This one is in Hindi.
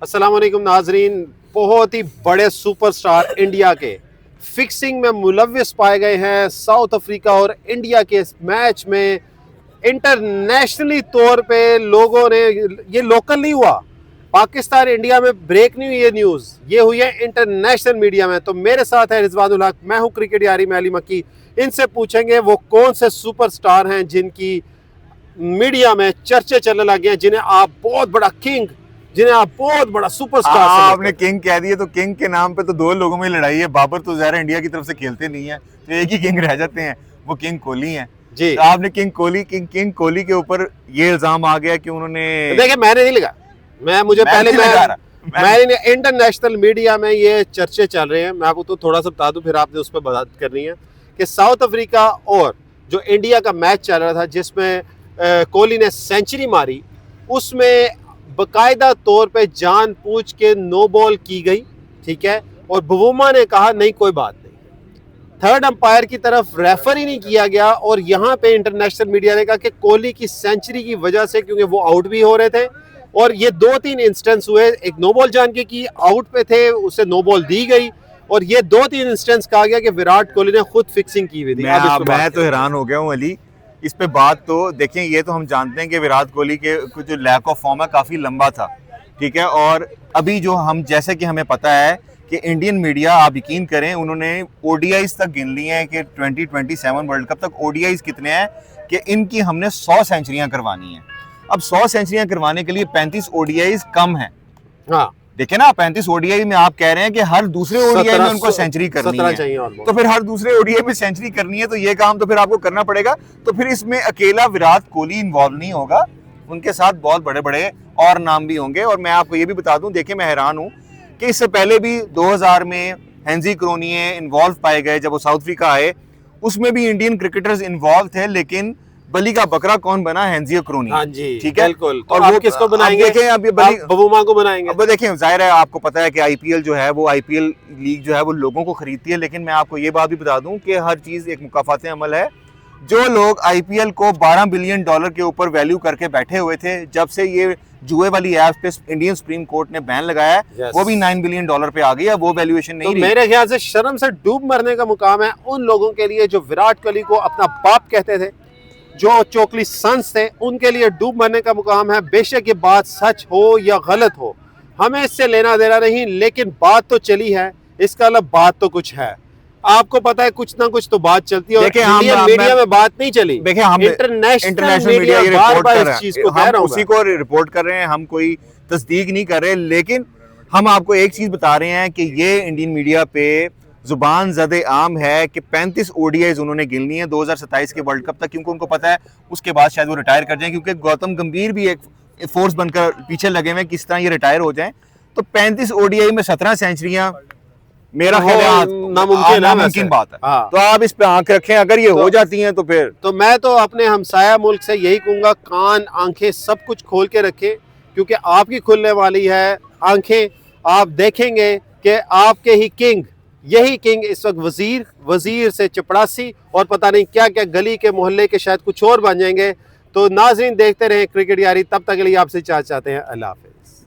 अस्सलाम वालेकुम नाजरीन। बहुत ही बड़े सुपरस्टार इंडिया के फिक्सिंग में मुलव्विस पाए गए हैं। साउथ अफ्रीका और इंडिया के मैच में इंटरनेशनली तौर पे लोगों ने, ये लोकल नहीं हुआ, पाकिस्तान इंडिया में ब्रेक नहीं हुई ये न्यूज़, ये हुई है इंटरनेशनल मीडिया में। तो मेरे साथ है रिजवानुल हक, मैं हूँ क्रिकेट यारी में अली मक्की। इनसे पूछेंगे वो कौन से सुपरस्टार हैं जिनकी मीडिया में चर्चे चलने लगे हैं, जिन्हें आप बहुत बड़ा किंग, जिन्हें आप बहुत बड़ा सुपरस्टार। आपने किंग कह दिए तो किंग के नाम पे तो दो लोगों में लड़ाई है। बाबर तो ज़ाहिर इंडिया की तरफ से खेलते नहीं है, तो एक ही किंग रह जाते हैं, वो किंग कोहली हैं जी। तो आपने किंग कोहली के ऊपर ये इल्जाम आ गया कि उन्होंने, देखिए मैंने नहीं लगा, मैंने इंटरनेशनल मीडिया में ये चर्चे चल रहे हैं। मैं आपको तो थोड़ा सा बता दूं, फिर आपने उस पर बात करनी है कि साउथ अफ्रीका और जो इंडिया का मैच चल रहा था जिसमें कोहली ने सेंचुरी मारी, उसमें बाकायदा तौर पे जानबूझ के नो बॉल की गई, ठीक है, और बवुमा ने कहा नहीं कोई बात नहीं, थर्ड अंपायर की तरफ रेफर ही नहीं किया गया। और यहाँ पे इंटरनेशनल मीडिया ने कहा कि कोहली की सेंचुरी की वजह से, क्योंकि वो आउट भी हो रहे थे, और ये 2-3 इंस्टेंस हुए, एक नो बॉल जान के की आउट पे थे, उसे नो बॉल दी गई, और ये 2-3 इंस्टेंस कहा गया कि विराट कोहली ने खुद फिक्सिंग की हुई थी। मैं तो हैरान हो गया हूँ अली इस पे। बात तो देखें, ये तो हम जानते हैं कि विराट कोहली के कुछ जो लैक ऑफ फॉर्म है काफ़ी लंबा था, ठीक है, और अभी जो हम, जैसे कि हमें पता है कि इंडियन मीडिया, आप यकीन करें, उन्होंने ओडीआईज तक गिन ली हैं कि 2027 वर्ल्ड कप तक ओडीआईज कितने हैं कि इनकी हमने 100 सेंचुरियां करवानी हैं। अब 100 सेंचुरियां करवाने के लिए 35 ओडीआईज कम है। हाँ देखे ना, 35 ओडीआई में आप कह रहे हैं कि हर दूसरे ओडीआई में उनको सेंचुरी करनी है, तो फिर हर दूसरे ओडीआई में सेंचुरी करनी है, तो ये काम तो फिर आपको करना पड़ेगा। तो फिर इसमें अकेला विराट कोहली इन्वॉल्व नहीं होगा, उनके साथ बहुत बड़े बड़े और नाम भी होंगे। और मैं आपको ये भी बता दूं, देखिए मैं हैरान हूं कि इससे पहले भी 2000 में हेनजी क्रोनिये इन्वॉल्व पाए गए जब वो साउथ अफ्रीका आए, उसमें भी इंडियन क्रिकेटर्स इन्वॉल्व थे, लेकिन बली का बकरा कौन बना? हेनजी क्रोनी। हाँ जी, ठीक है, बिल्कुल। और वो किसको बनाएंगे? देखें अब ये बली बवुमा को बनाएंगे। अब देखें, जाहिर है आपको पता है कि आईपीएल जो है, वो आईपीएल लीग जो है वो लोगों को खरीदती है, लेकिन मैं आपको ये बात भी बता दूं कि हर चीज एक मुकाफात अमल है। जो लोग आईपीएल को $12 बिलियन के ऊपर वैल्यू करके बैठे हुए थे, जब से ये जुए वाली ऐप पे इंडियन सुप्रीम कोर्ट ने बैन लगाया है, वो भी $9 बिलियन पे आ गई है, वो वैल्यूएशन नहीं तो मेरे ख्याल से शर्म से डूब मरने का मुकाम है उन लोगों के लिए जो विराट कोहली को अपना बाप कहते थे, जो चोकली सन्स थे, उनके लिए डूब मरने का मुकाम है। बेशक ये बात सच हो या गलत हो, हमें इससे लेना देना नहीं, लेकिन बात तो चली है, इसका मतलब बात तो कुछ है। आपको पता है कुछ ना कुछ तो बात चलती है, और इंडियन मीडिया में बात नहीं चली। देखिए हम इंटरनेशनल मीडिया ये रिपोर्ट कर रहे हैं, हम उसी को रिपोर्ट कर रहे हैं, हम कोई तस्दीक नहीं कर रहे, लेकिन हम आपको एक चीज बता रहे हैं कि ये इंडियन मीडिया पे जुबान ज़दे आम है कि 35 ओडीआईज उन्होंने गिननी है 2027 के वर्ल्ड कप तक, क्योंकि उनको पता है उसके बाद शायद वो रिटायर कर जाएं, क्योंकि गौतम गंभीर भी एक फोर्स बनकर पीछे लगे हुए हैं किस तरह ये रिटायर हो जाएं। तो 35 ओडीआई में 17 सेंचुरियां मेरा ख्याल है नामुमकिन बात है। हाँ। तो आप इस पे आंख रखें, अगर ये हो जाती हैं तो फिर तो मैं तो अपने हमसाया मुल्क से यही कहूँगा, कान आंखें सब कुछ खोल के रखें, क्योंकि आपकी खुलने वाली है आंखें। आप देखेंगे कि आपके ही किंग, यही किंग इस वक्त वजीर से चपड़ासी और पता नहीं क्या क्या गली के मोहल्ले के शायद कुछ और बन जाएंगे। तो नाज़रीन देखते रहें क्रिकेट यारी, तब तक के लिए आपसे चाहते हैं अल्लाह हाफ़िज़।